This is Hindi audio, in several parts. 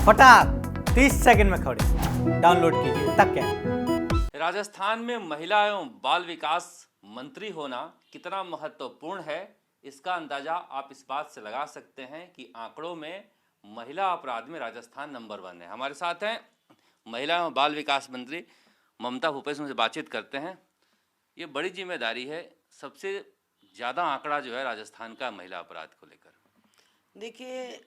फटाक 30 सेकंड में खबरें डाउनलोड कीजिए। तक क्या राजस्थान में महिला एवं बाल विकास मंत्री होना कितना महत्वपूर्ण है, इसका अंदाजा आप इस बात से लगा सकते हैं कि आंकड़ों में महिला अपराध में राजस्थान नंबर 1 है। हमारे साथ हैं महिला एवं बाल विकास मंत्री ममता भूपेश, उनसे बातचीत करते हैं। ये बड़ी जिम्मेदारी है, सबसे ज़्यादा आंकड़ा जो है राजस्थान का महिला अपराध को लेकर। देखिए,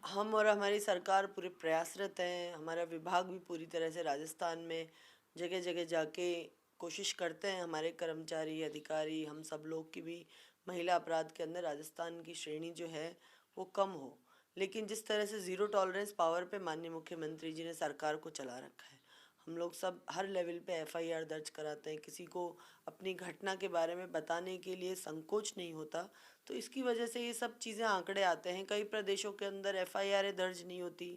हम और हमारी सरकार पूरे प्रयासरत हैं। हमारा विभाग भी पूरी तरह से राजस्थान में जगह जगह जाके कोशिश करते हैं। हमारे कर्मचारी, अधिकारी, हम सब लोग की भी महिला अपराध के अंदर राजस्थान की श्रेणी जो है वो कम हो। लेकिन जिस तरह से ज़ीरो टॉलरेंस पावर पे माननीय मुख्यमंत्री जी ने सरकार को चला रखा है, हम लोग सब हर लेवल पे एफआईआर दर्ज कराते हैं। किसी को अपनी घटना के बारे में बताने के लिए संकोच नहीं होता, तो इसकी वजह से ये सब चीज़ें आंकड़े आते हैं। कई प्रदेशों के अंदर एफआईआर दर्ज नहीं होती,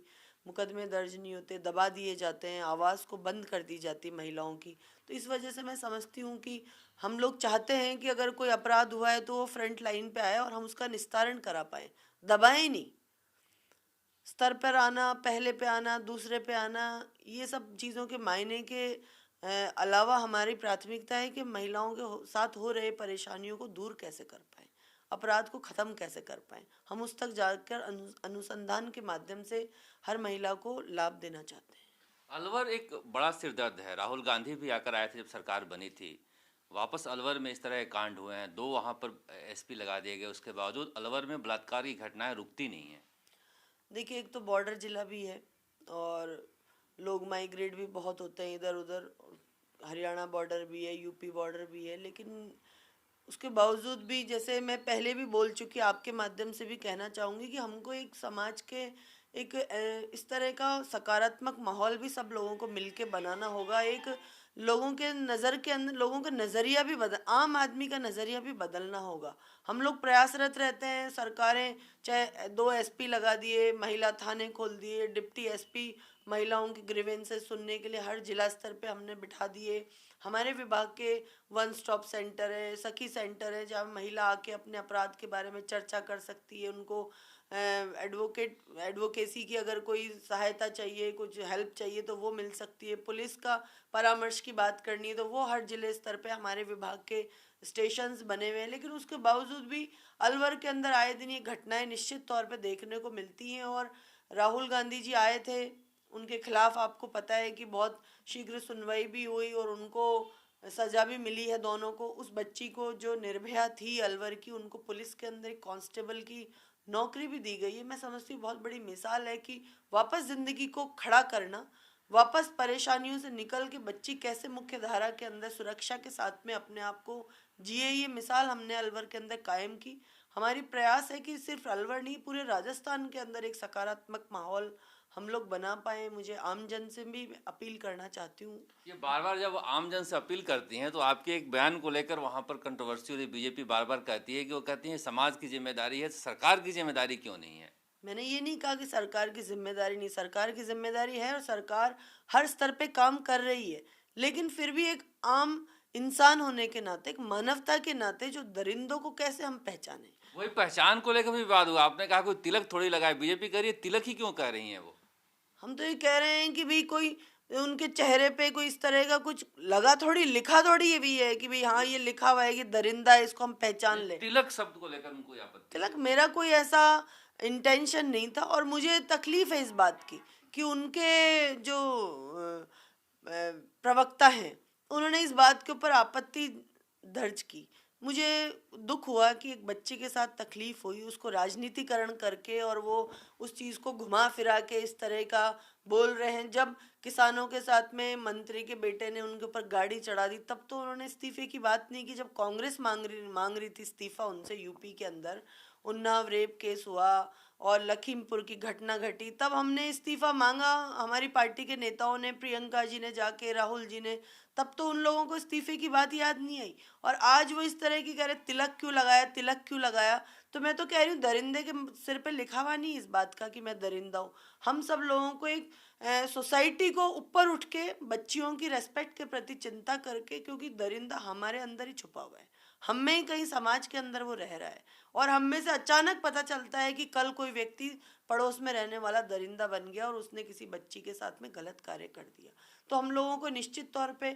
मुकदमे दर्ज नहीं होते, दबा दिए जाते हैं, आवाज़ को बंद कर दी जाती महिलाओं की। तो इस वजह से मैं समझती हूँ कि हम लोग चाहते हैं कि अगर कोई अपराध हुआ है तो वो फ्रंट लाइन पे आए और हम उसका निस्तारण करा पाएँ, दबाएं नहीं। स्तर पर आना, पहले पे आना, दूसरे पे आना, ये सब चीज़ों के मायने के अलावा हमारी प्राथमिकता है कि महिलाओं के साथ हो रहे परेशानियों को दूर कैसे कर पाएँ, अपराध को ख़त्म कैसे कर पाएँ। हम उस तक जाकर अनुसंधान के माध्यम से हर महिला को लाभ देना चाहते हैं। अलवर एक बड़ा सिरदर्द है। राहुल गांधी भी आकर आए थे जब सरकार बनी थी। वापस अलवर में इस तरह के कांड हुए हैं, 2 वहाँ पर एसपी लगा दिए गए, उसके बावजूद अलवर में बलात्कार की घटनाएं रुकती नहीं हैं। देखिए, एक तो बॉर्डर जिला भी है और लोग माइग्रेट भी बहुत होते हैं इधर उधर। हरियाणा बॉर्डर भी है, यूपी बॉर्डर भी है, लेकिन उसके बावजूद भी, जैसे मैं पहले भी बोल चुकी, आपके माध्यम से भी कहना चाहूँगी कि हमको एक समाज के एक इस तरह का सकारात्मक माहौल भी सब लोगों को मिलके बनाना होगा। एक लोगों के नज़र के अंदर, लोगों का नज़रिया भी आम आदमी का नज़रिया भी बदलना होगा। हम लोग प्रयासरत रहते हैं। सरकारें चाहे 2 एसपी लगा दिए, महिला थाने खोल दिए, डिप्टी एसपी महिलाओं की ग्रीवेंसेस सुनने के लिए हर जिला स्तर पे हमने बिठा दिए। हमारे विभाग के 1 स्टॉप सेंटर है, सखी सेंटर है, जहाँ महिला आके अपने अपराध के बारे में चर्चा कर सकती है। उनको एडवोकेसी की अगर कोई सहायता चाहिए, कुछ हेल्प चाहिए तो वो मिल सकती है। पुलिस का परामर्श की बात करनी है तो वो हर जिले स्तर पे हमारे विभाग के स्टेशंस बने हुए हैं। लेकिन उसके बावजूद भी अलवर के अंदर आए दिन ये घटनाएं निश्चित तौर पे देखने को मिलती हैं। और राहुल गांधी जी आए थे, उनके खिलाफ आपको पता है कि बहुत शीघ्र सुनवाई भी हुई और उनको सजा भी मिली है दोनों को। उस बच्ची को जो निर्भया थी अलवर की, उनको पुलिस के अंदर एक कांस्टेबल की नौकरी भी दी गई है। मैं समझती हूँ बहुत बड़ी मिसाल है कि वापस ज़िंदगी को खड़ा करना, वापस परेशानियों से निकल के बच्ची कैसे मुख्य धारा के अंदर सुरक्षा के साथ में अपने आप को जिए, ये मिसाल हमने अलवर के अंदर कायम की। हमारी प्रयास है कि सिर्फ अलवर नहीं, पूरे राजस्थान के अंदर एक सकारात्मक माहौल हम लोग बना पाए। मुझे आम जन से भी अपील करना चाहती हूँ। ये बार बार जब आम जन से अपील करती हैं तो आपके एक बयान को लेकर वहाँ पर कंट्रोवर्सी हो रही। बीजेपी बार बार कहती है कि वो कहती है समाज की जिम्मेदारी है, सरकार की जिम्मेदारी क्यों नहीं है? मैंने ये नहीं कहा कि सरकार की जिम्मेदारी नहीं, सरकार की जिम्मेदारी है और सरकार हर स्तर पे काम कर रही है। लेकिन फिर भी एक आम इंसान होने के नाते, एक मानवता के नाते, जो दरिंदों को कैसे हम पहचाने। वही पहचान को लेकर भी विवाद हुआ। आपने कहा कोई तिलक थोड़ी लगाए, बीजेपी कह रही है तिलक ही क्यों कह रही हैं वो? हम तो ये कह रहे हैं कि भाई कोई उनके चेहरे पे कोई इस तरह का कुछ लगा थोड़ी, लिखा थोड़ी ये भी है कि भाई हाँ ये लिखा हुआ है कि दरिंदा है, इसको हम पहचान ले। तिलक शब्द को लेकर उनको कोई आपत्ति? तिलक, मेरा कोई ऐसा इंटेंशन नहीं था और मुझे तकलीफ है इस बात की कि उनके जो प्रवक्ता हैं उन्होंने इस बात के ऊपर आपत्ति दर्ज की। मुझे दुख हुआ कि एक बच्चे के साथ तकलीफ हुई, उसको राजनीतिकरण करके और वो उस चीज़ को घुमा फिरा के इस तरह का बोल रहे हैं। जब किसानों के साथ में मंत्री के बेटे ने उनके ऊपर गाड़ी चढ़ा दी तब तो उन्होंने इस्तीफे की बात नहीं की। जब कांग्रेस मांग रही थी इस्तीफा उनसे, यूपी के अंदर उन्नाव रेप केस हुआ और लखीमपुर की घटना घटी, तब हमने इस्तीफा मांगा। हमारी पार्टी के नेताओं ने, प्रियंका जी ने जाके, राहुल जी ने, तब तो उन लोगों को इस्तीफे की बात याद नहीं आई। और आज वो इस तरह की कह रहे तिलक क्यों लगाया, तिलक क्यों लगाया। तो मैं तो कह रही हूँ दरिंदे के सिर पे लिखा हुआ नहीं इस बात का कि मैं दरिंदा हूँ। हम सब लोगों को एक सोसाइटी को ऊपर उठ के बच्चियों की रेस्पेक्ट के प्रति चिंता करके, क्योंकि दरिंदा हमारे अंदर ही छुपा हुआ है, हम में ही कहीं समाज के अंदर वो रह रहा है और हम में से अचानक पता चलता है कि कल कोई व्यक्ति पड़ोस में रहने वाला दरिंदा बन गया और उसने किसी बच्ची के साथ में गलत कार्य कर दिया। तो हम लोगों को निश्चित तौर पे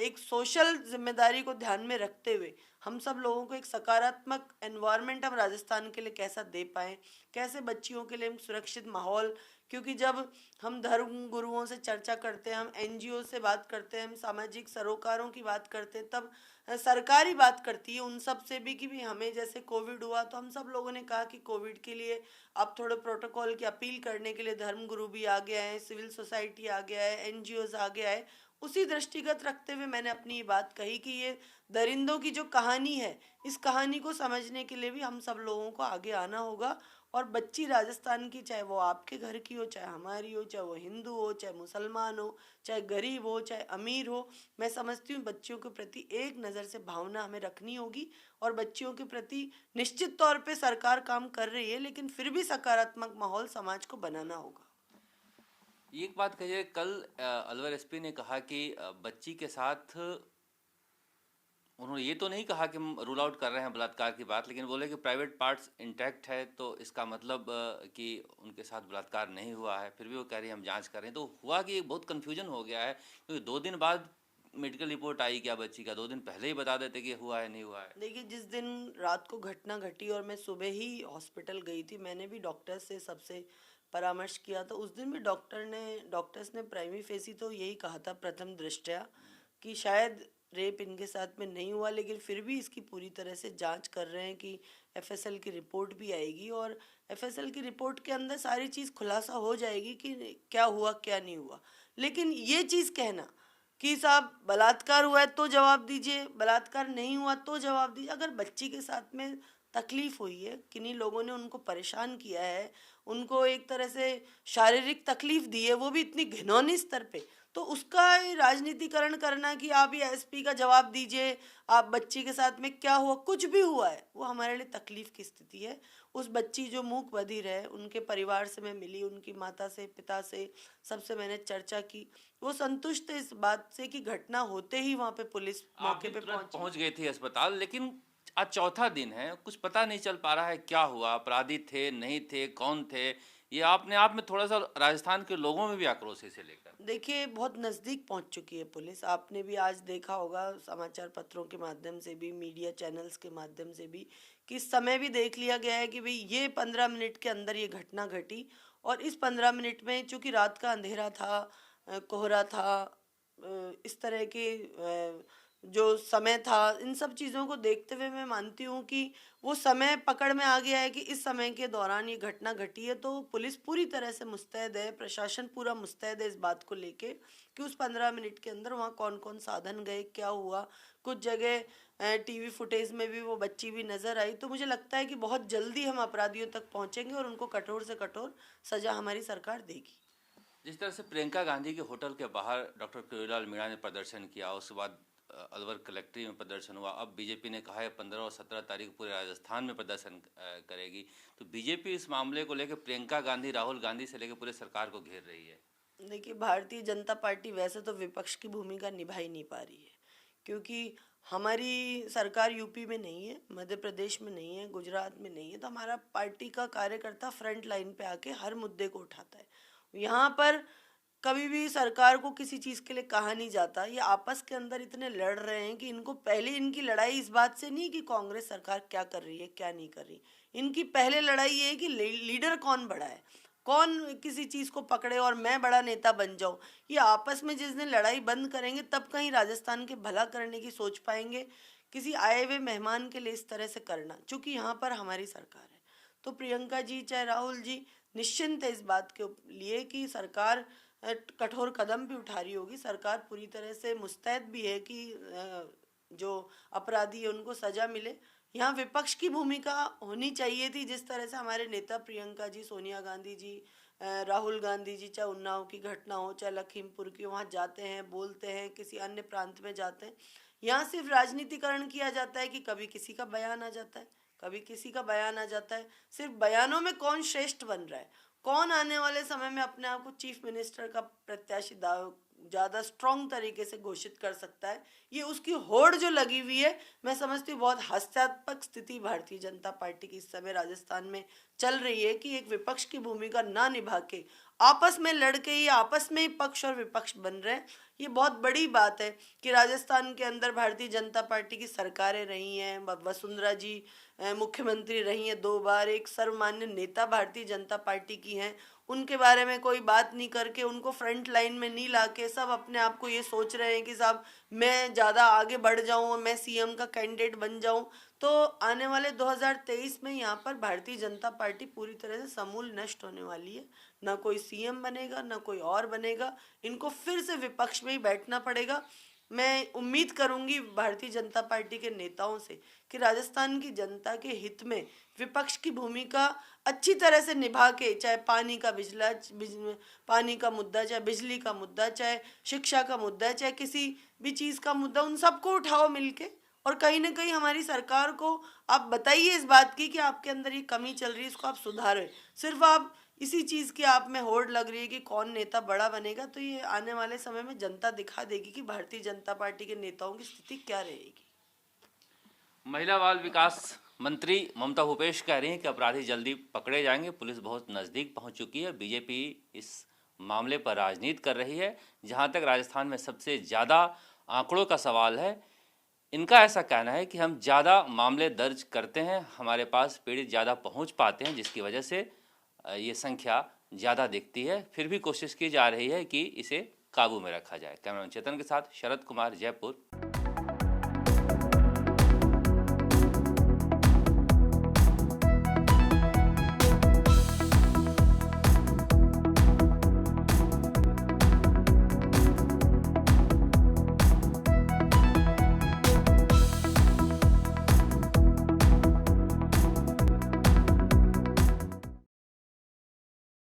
एक सोशल जिम्मेदारी को ध्यान में रखते हुए हम सब लोगों को एक सकारात्मक एनवायरनमेंट हम राजस्थान के लिए कैसा दे पाएँ, कैसे बच्चियों के लिए हम सुरक्षित माहौल, क्योंकि जब हम धर्म गुरुओं से चर्चा करते हैं, हम एनजीओ से बात करते हैं, हम सामाजिक सरोकारों की बात करते हैं, तब सरकार ही बात करती है उन सब से भी कि भी हमें जैसे कोविड हुआ तो हम सब लोगों ने कहा कि कोविड के लिए अब थोड़े प्रोटोकॉल की अपील करने के लिए धर्म गुरु भी आ गया है, सिविल सोसाइटी आ गया है, एनजीओज आ गया है। उसी दृष्टिगत रखते हुए मैंने अपनी ये बात कही कि ये दरिंदों की जो कहानी है, इस कहानी को समझने के लिए भी हम सब लोगों को आगे आना होगा। और बच्ची राजस्थान की, चाहे वो आपके घर की हो, चाहे हमारी हो, चाहे वो हिंदू हो, चाहे मुसलमान हो, चाहे गरीब हो, चाहे अमीर हो, मैं समझती हूँ बच्चियों के प्रति एक नज़र से भावना हमें रखनी होगी। और बच्चियों के प्रति निश्चित तौर पे सरकार काम कर रही है, लेकिन फिर भी सकारात्मक माहौल समाज को बनाना होगा। एक बात कहिए, कल अलवर एसपी ने कहा कि बच्ची के साथ उन्होंने ये तो नहीं कहा कि हम रूल आउट कर रहे हैं बलात्कार की बात, लेकिन बोले कि प्राइवेट पार्ट्स इंटैक्ट है, तो इसका मतलब कि उनके साथ बलात्कार नहीं हुआ है। फिर भी वो कह रही है हम जांच कर रहे हैं। तो हुआ कि बहुत कन्फ्यूजन हो गया है, क्योंकि 2 दिन बाद मेडिकल रिपोर्ट आई क्या बच्ची का, 2 दिन पहले ही बता देते कि हुआ है नहीं हुआ है। देखिए, जिस दिन रात को घटना घटी और मैं सुबह ही हॉस्पिटल गई थी, मैंने भी डॉक्टर से सबसे परामर्श किया। तो उस दिन भी डॉक्टर्स ने प्राइमी फेसी तो यही कहा था प्रथम दृष्टया कि शायद रेप इनके साथ में नहीं हुआ, लेकिन फिर भी इसकी पूरी तरह से जांच कर रहे हैं कि एफएसएल की रिपोर्ट भी आएगी और एफएसएल की रिपोर्ट के अंदर सारी चीज़ खुलासा हो जाएगी कि क्या हुआ क्या नहीं हुआ। लेकिन ये चीज़ कहना कि साहब बलात्कार हुआ है तो जवाब दीजिए, बलात्कार नहीं हुआ तो जवाब दीजिए, अगर बच्ची के साथ में तकलीफ हुई है, किन्हीं लोगों ने उनको परेशान किया है, उनको एक तरह से शारीरिक तकलीफ दी है, वो भी इतनी घिनौनी स्तर पे, तो उसका राजनीतिकरण करना कि आप ये एसपी का जवाब दीजिए, आप बच्ची के साथ में क्या हुआ, कुछ भी हुआ है वो हमारे लिए तकलीफ की स्थिति है। उस बच्ची जो मूक बधिर है, उनके परिवार से मैं मिली, उनकी माता से, पिता से, सबसे मैंने चर्चा की, वो संतुष्ट है इस बात से कि घटना होते ही वहाँ पे पुलिस मौके पे पहुंच गई थी अस्पताल। लेकिन आज चौथा दिन है, कुछ पता नहीं चल पा रहा है क्या हुआ, अपराधी थे नहीं थे, कौन थे, ये अपने आप में थोड़ा सा राजस्थान के लोगों में भी आक्रोश इसे लेकर। देखिए, बहुत नज़दीक पहुंच चुकी है पुलिस। आपने भी आज देखा होगा समाचार पत्रों के माध्यम से भी, मीडिया चैनल्स के माध्यम से भी, कि समय भी देख लिया गया है कि भाई ये 15 मिनट के अंदर ये घटना घटी। और इस 15 मिनट में चूँकि रात का अंधेरा था, कोहरा था, इस तरह के जो समय था, इन सब चीज़ों को देखते हुए मैं मानती हूँ कि वो समय पकड़ में आ गया है कि इस समय के दौरान ये घटना घटी है। तो पुलिस पूरी तरह से मुस्तैद है, प्रशासन पूरा मुस्तैद है इस बात को लेके कि उस 15 मिनट के अंदर वहाँ कौन कौन साधन गए, क्या हुआ। कुछ जगह टीवी फुटेज में भी वो बच्ची भी नज़र आई। तो मुझे लगता है कि बहुत जल्दी हम अपराधियों तक पहुँचेंगे और उनको कठोर से कठोर सज़ा हमारी सरकार देगी। जिस तरह से प्रियंका गांधी के होटल के बाहर डॉक्टर किरोड़ीलाल मीणा ने प्रदर्शन किया, उसके बाद अलवर कलेक्ट्रेट में प्रदर्शन हुआ, अब बीजेपी ने कहा है 15 और 17 तारीख पूरे राजस्थान में प्रदर्शन करेगी। तो बीजेपी इस मामले को लेकर प्रियंका गांधी, राहुल गांधी से लेकर पूरे सरकार को घेर रही है। देखिए, भारतीय जनता पार्टी वैसे तो विपक्ष की भूमिका निभा ही नहीं पा रही है, क्योंकि हमारी सरकार यूपी में नहीं है, मध्य प्रदेश में नहीं है, गुजरात में नहीं है। तो हमारा पार्टी का कार्यकर्ता फ्रंट लाइन पे आके हर मुद्दे को उठाता है। यहाँ पर कभी भी सरकार को किसी चीज़ के लिए कहा नहीं जाता। ये आपस के अंदर इतने लड़ रहे हैं कि इनको पहले, इनकी लड़ाई इस बात से नहीं कि कांग्रेस सरकार क्या कर रही है क्या नहीं कर रही, इनकी पहले लड़ाई ये है कि लीडर कौन बड़ा है, कौन किसी चीज़ को पकड़े और मैं बड़ा नेता बन जाऊँ। ये आपस में जिस दिन लड़ाई बंद करेंगे तब कहीं राजस्थान के भला करने की सोच पाएंगे। किसी आए हुए मेहमान के लिए इस तरह से करना, चूँकि यहाँ पर हमारी सरकार है, तो प्रियंका जी चाहे राहुल जी निश्चिंत है इस बात के लिए कि सरकार कठोर कदम भी उठा रही होगी। सरकार पूरी तरह से मुस्तैद भी है कि जो अपराधी है उनको सज़ा मिले। यहाँ विपक्ष की भूमिका होनी चाहिए थी, जिस तरह से हमारे नेता प्रियंका जी, सोनिया गांधी जी, राहुल गांधी जी, चाहे उन्नाव की घटना हो, चाहे लखीमपुर की, वहाँ जाते हैं, बोलते हैं, किसी अन्य प्रांत में जाते हैं। यहाँ सिर्फ राजनीतिकरण किया जाता है कि कभी किसी का बयान आ जाता है, कभी किसी का बयान आ जाता है। सिर्फ बयानों में कौन श्रेष्ठ बन रहा है कौन आने वाले समय में अपने आप को चीफ मिनिस्टर का प्रत्याशी ज़्यादा स्ट्रॉन्ग तरीके से घोषित कर सकता है, ये उसकी होड़ जो लगी हुई है, मैं समझती हूँ बहुत हास्यास्पद स्थिति भारतीय जनता पार्टी की इस समय राजस्थान में चल रही है कि एक विपक्ष की भूमिका ना निभा के आपस में लड़के ही आपस में ही पक्ष और विपक्ष बन रहे हैं। ये बहुत बड़ी बात है कि राजस्थान के अंदर भारतीय जनता पार्टी की सरकारें रही हैं, वसुंधरा जी मुख्यमंत्री रही हैं 2 बार, एक सर्वमान्य नेता भारतीय जनता पार्टी की हैं, उनके बारे में कोई बात नहीं करके, उनको फ्रंट लाइन में नहीं लाके सब अपने आप को ये सोच रहे हैं कि साहब मैं ज़्यादा आगे बढ़ जाऊं और मैं सीएम का कैंडिडेट बन जाऊं। तो आने वाले 2023 में यहाँ पर भारतीय जनता पार्टी पूरी तरह से समूल नष्ट होने वाली है। ना कोई सीएम बनेगा, ना कोई और बनेगा, इनको फिर से विपक्ष में ही बैठना पड़ेगा। मैं उम्मीद करूंगी भारतीय जनता पार्टी के नेताओं से कि राजस्थान की जनता के हित में विपक्ष की भूमिका अच्छी तरह से निभा के, चाहे पानी का मुद्दा, चाहे बिजली का मुद्दा, चाहे शिक्षा का मुद्दा, चाहे किसी भी चीज़ का मुद्दा, उन सबको उठाओ मिलके। और कहीं ना कहीं हमारी सरकार को आप बताइए इस बात की कि आपके अंदर ये कमी चल रही है, इसको आप सुधारें। सिर्फ आप इसी चीज़ की आप में होड़ लग रही है कि कौन नेता बड़ा बनेगा, तो ये आने वाले समय में जनता दिखा देगी कि भारतीय जनता पार्टी के नेताओं की स्थिति क्या रहेगी। महिला बाल विकास मंत्री ममता भूपेश कह रही हैं कि अपराधी जल्दी पकड़े जाएंगे, पुलिस बहुत नज़दीक पहुंच चुकी है, बीजेपी इस मामले पर राजनीति कर रही है। जहां तक राजस्थान में सबसे ज़्यादा आंकड़ों का सवाल है, इनका ऐसा कहना है कि हम ज़्यादा मामले दर्ज करते हैं, हमारे पास पीड़ित ज़्यादा पहुंच पाते हैं, जिसकी वजह से ये संख्या ज़्यादा दिखती है। फिर भी कोशिश की जा रही है कि इसे काबू में रखा जाए। कैमरामैन चेतन के साथ शरद कुमार, जयपुर।